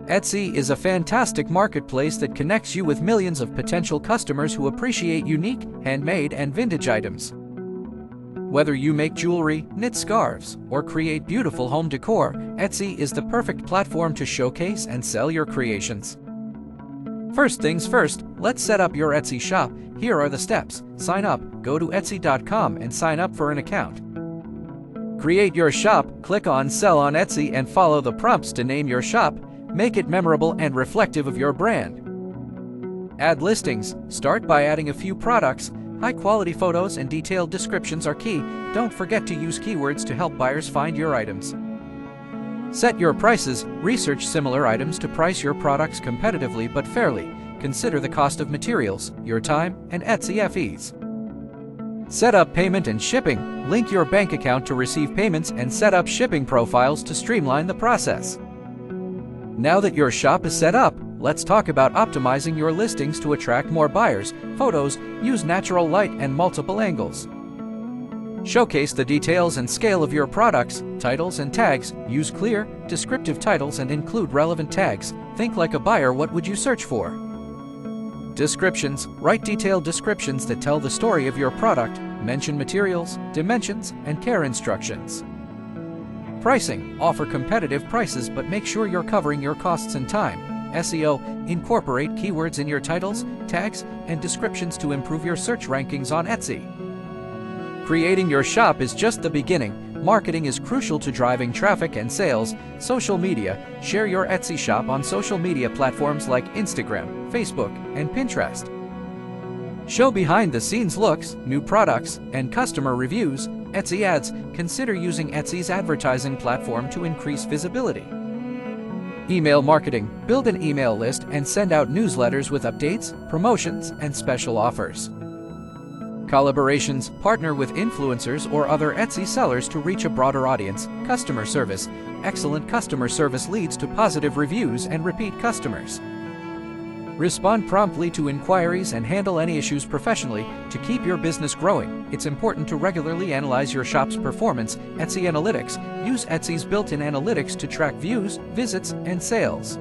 Etsy is a fantastic marketplace that connects you with millions of potential customers who appreciate unique, handmade, and vintage items. Whether you make jewelry, knit scarves, or create beautiful home decor, Etsy is the perfect platform to showcase and sell your creations. First things first, let's set up your Etsy shop. Here are the steps. Sign up. Go to Etsy.com and sign up for an account. Create your shop. Click on Sell on Etsy and follow the prompts to name your shop. Make it memorable and reflective of your brand. Add listings. Start by adding a few products. High-quality photos and detailed descriptions are key. Don't forget to use keywords to help buyers find your items. Set your prices. Research similar items to price your products competitively but fairly. Consider the cost of materials, your time, and Etsy fees. Set up payment and shipping. Link your bank account to receive payments and set up shipping profiles to streamline the process. Now that your shop is set up, let's talk about optimizing your listings to attract more buyers. Photos. Use natural light and multiple angles. Showcase the details and scale of your products. Titles and tags. Use clear, descriptive titles and include relevant tags. Think like a buyer. What would you search for? Descriptions. Write detailed descriptions that tell the story of your product. Mention materials, dimensions, and care instructions. Pricing. Offer competitive prices but make sure you're covering your costs and time. SEO. Incorporate keywords in your titles, tags, and descriptions to improve your search rankings on Etsy. Creating your shop is just the beginning. Marketing is crucial to driving traffic and sales. Social media. Share your Etsy shop on social media platforms like Instagram, Facebook, and Pinterest. Show behind-the-scenes looks, new products, and customer reviews. Etsy Ads. Consider using Etsy's advertising platform to increase visibility. Email marketing. Build an email list and send out newsletters with updates, promotions, and special offers. Collaborations. Partner with influencers or other Etsy sellers to reach a broader audience. Customer service. Excellent customer service leads to positive reviews and repeat customers. Respond promptly to inquiries and handle any issues professionally. To keep your business growing, it's important to regularly analyze your shop's performance. Etsy Analytics. Use Etsy's built-in analytics to track views, visits, and sales.